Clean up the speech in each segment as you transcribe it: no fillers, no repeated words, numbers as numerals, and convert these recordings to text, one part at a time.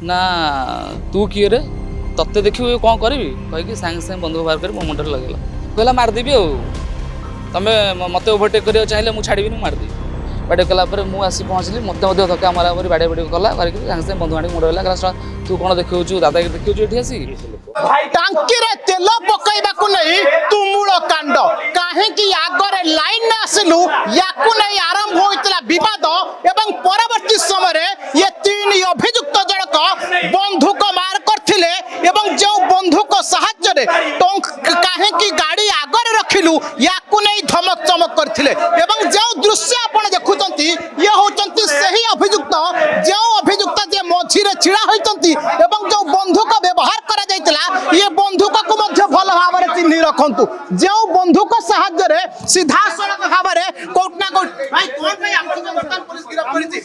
ना तू किए रे तत्ते देखिए कौन करी कहीकि सागे सागे बंधुक बाहर कर मो मुंडे लगेगा कहला मारदेवी आ तुम मत ओभरटेक कर चाहिए मुझे छाड़ी मारदेवी बाड़े कलापर मुझे पहुँचली मत धक्का मारा मारी बाड़े बाड़ी कला करके सागे सागे बंधु आड़ी मुंडे कहला तू कौन देखा दादा देखा ये आसिक टांकी रे तेल पकईबाकू नहीं तुमुल कांड कहीं आगे लाइन आसिलु याकू नहीं आरंभ होइतला विवाद एवं परवर्ती समय ये तीन अभियुक्त जनक बंधुक मार करथिले एवं जो बंधुक साहाय्य रे कहीं गाड़ी आगे रखिलु याकू नहीं धमक चमक करथिले एवं जो दृश्य आपण देखुचंती ये होचंती सही अभियुक्त जो अभियुक्त जे मझी रे छिड़ा होइचंती एवं जो बंधुक व्यवहार करा जायतला ये बंधुक को मध्य भल भाव में चिन्ह रखु जो बंधुक साहाय्य रे सीधा सड़क भाव में कोटना कोट भाई कोन भाई आपको वर्तमान पुलिस गिरफ्त करिछि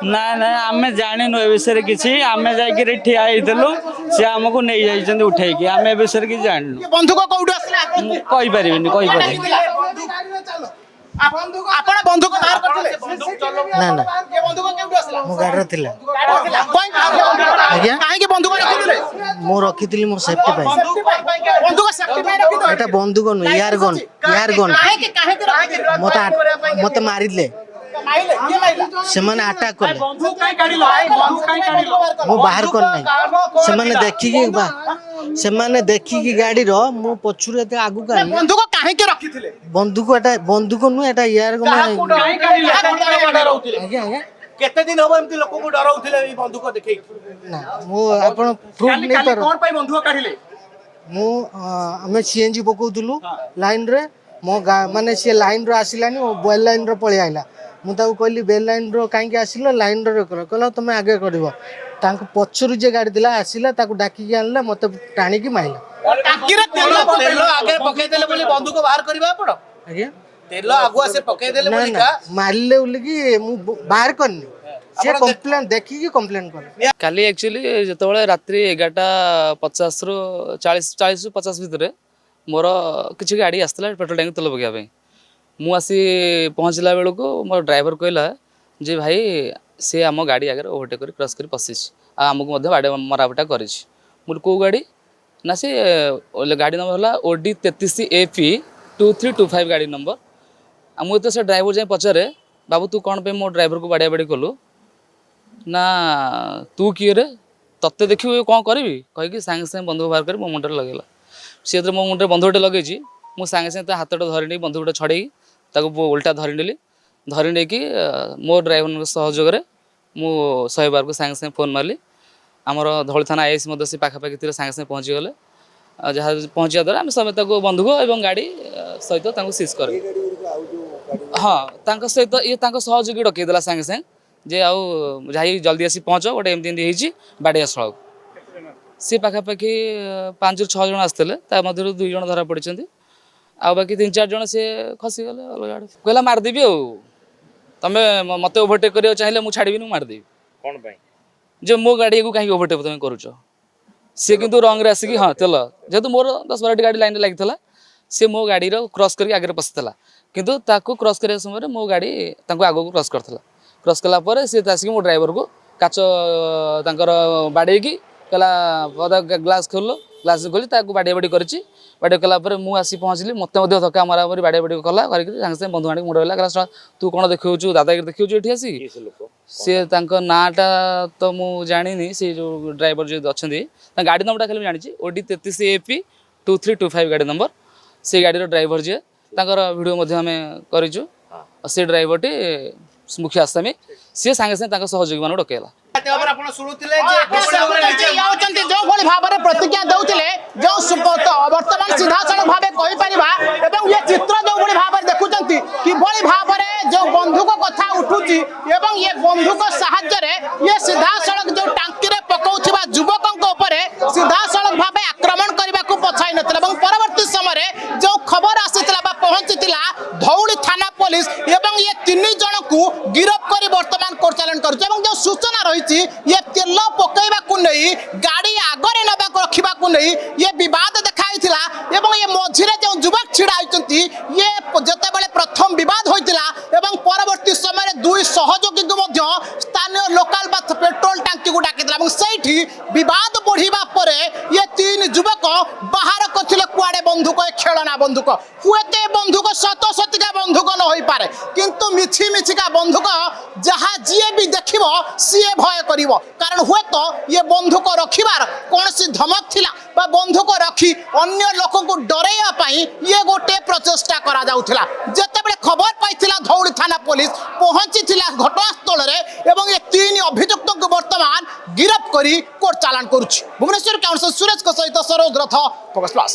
ना ना आमे जानिनु ए विषय किछि आमे जाय के ठिया हेतलु से हमको नै जाइछन उठै के आमे ए विषय कि जानिनु ये बंधुक कोउड असले कहि परिबिनी कहि परिबिनी आपण बंधुक बाहर करथिले ना ना ये बंधुक केउड असला मो गाड़ी थिला आज्ञा काहे के बंधुक रखिथिले मो रखिथिली मोर सेफ्टी पाई बंधुक सेफ्टी पाई रखिथिले एटा बंदूक न यार गन काहे के रखिथिले मते मारिले माइले के माइला से माने अटैक करले बंधुक काहे काढिलो बंधुक काहे काढिलो मो बाहर कर नहीं से माने देखि कि बा से माने देखि कि गाड़ी रो मो पछुरे ते आगु का बंधुक काहे के रखिथिले बंदूक एटा बंदूक नु एटा यार गन काहे काढिलो डराउथिले आज्ञा आज्ञा केते दिन हो एमती लोक को डराउथिले ई बंधुक देखै ना मो आपण प्रूफ नहीं पर कोन पाई बंधुक काढिले मो हमें सीएनजी पकोथुलु लाइन रे मो माने से लाइन रो आसिलानी ओ बेल लाइन रो पळि आइला मु ताऊ कहली बेल लाइन रो काहे के आसिलो लाइन रो कर कहला तुम आगे करबो तांको पछरु जे गाड़ी दिला आसिला ताको डाकी के आनला मते टाणी की माइला टाकीरे तेल आगे पकई देले बोली बंधुक बाहर करबा पड़ो आज्ञा तेल आगुआ से पकई देले ना बोली ना का मारले उली की मु बाहर करनी से कंप्लेन देखि की कंप्लेन कर काली एक्चुअली जिते रात्रि 11:50 रु 40 रु 50 भितर मोर किसी गाड़ी आसला पेट्रोल टैंक तेल पकाइबा मु आसी पहुँचला बेलू मोर ड्राइवर कहला जे भाई सी आम गाड़ी आगे ओवरटेक कर क्रॉस कर पशिश आमको बाड़े मरापटा कर कौ गाड़ी ना सी गाड़ी नंबर है OD 33 AP 2325 गाड़ी नंबर मुझे से ड्राइवर जाए पचारे बाबू तू कौन पे मो ड्राइवर को बाड़िया बाड़ी कलु ना तू किए रे तत्ते देखिए कौन करी कहीकि सागे सागे बंधुक बाहर कर मो मुंडे लगेगा सी मो मुंडे बंधुकटे लगे मुझे सागे सागे हाथटा धरी बंधुकटा छड़े उल्टा धरी धरी नहीं मो ड्राइवर सहयोग मु 112 को सागे सागे फोन मारली आमर धौली थाना आईएस से पाखापाखि सागे सागे पहुँची गले जहाँ पहुँचा द्वारा आम समेत बंधुक और गाड़ी सहित सीज कर हाँ सहित ये सहयोगी डकईदेला सागे सागे जे आउ जाई जल्दी आसी पहुँच गोटे एमती बाड़िया स्थल सी पाखापाखि 5 ରୁ 6 जन आसते मध्य 2 जन धरा पड़ी आ बाकी 3-4 जन सी खसीगले अलग कहला मारदेवी आ तुम मत ओभरटेक कर चाहिए मुझे छाड़ी मारदेवी कौन पाई जे मो गाड़ी को कहीं ओभरटेक तुम करुच सी किंतु रंग रे आसिक हाँ तेल जेहेतु मोर 10-12 गाड़ी लाइन लगी सी मो गाड़ी क्रॉस करके आगे पशिला किंतु ताको क्रॉस करने समय मो गाड़ी आग को क्रॉस करथिला क्रॉस कला सी आसिक मो ड्राइवर को काच बाड़े की कहला ग्लास खोल ग्लास खोली बाड़िया बाड़ी करी बाड़ी कलापर मुझे पहुँचली मत धक्का मारा मारी बाड़िया बाड़ी कला करके सागे सागे बंधु आड़ी मुंडे कहला तू कौन देखा दादा देखा ये आसिक सी नाटा तो मुझे जानी से जो ड्राइवर जो अच्छा गाड़ी नंबर खाली जानी OD 33 AP 2325 गाड़ी नंबर से गाड़ी ड्राइवर जी भिडियो आम करूँ से ड्राइवर टी मुखिया आसामी सी सागे सागे सहयोगी मान डकैला प्रतिज्ञा दौले जो बर्तमान सीधा सड़क भाव ये चित्र जो भाव देखुं कि भाव जो बंधुक कथा उठुची ये बंधुक साहाय्य ये सीधा सड़क जो टांकी रे पकाउथिबा युवकों सीधा सड़क भाव आक्रमण करने को पछाई नथिला परवर्ती समय जो खबर आसीथिला पहुंचीला धौली थाना पुलिस एवं ये 3 जन को गिरफ्त कर वर्तमान कोर्चालन कर जो सूचना रही ये तेल पकईवा नहीं गाड़ी आगे नवा रखा नहीं ये बद देखा ये मझे जो युवक छिड़ा होती ये जिते प्रथम बद होता परवर्ती समय 2 सहयोगी को स्थानीय लोकाल पेट्रोल टांकी को डाक এবং সেইটি বিবাদ বঢ়িবা পরে ये तीन युवक बाहर करथिले कुआडे बंधुक खेलना बंधुक हुएते बंधुक शत शतिका बंधुक न होई पारे किंतु मिछि मिछिका बंधुक जहा जिए भी देखिबो सिए भय करिवो कारण हुए तो ये बंधुक रखिबार कोनसी धमक थिला बा बंधुक रखी अन्य लोक को डरेया पाई ये गोटे प्रचेष्टा करा जाउथिला जेतेबेले खबर पाइथिला धौली थाना पुलिस पहुंचीथिला घटनास्थल रे एवं ये तीन अभियुक्त को वर्तमान गिरफ्त करी कोर्ट चालान करुछि भुवनेश्वर काउंसिल सुरेश को सहित सरोज रथ फोकस प्लस।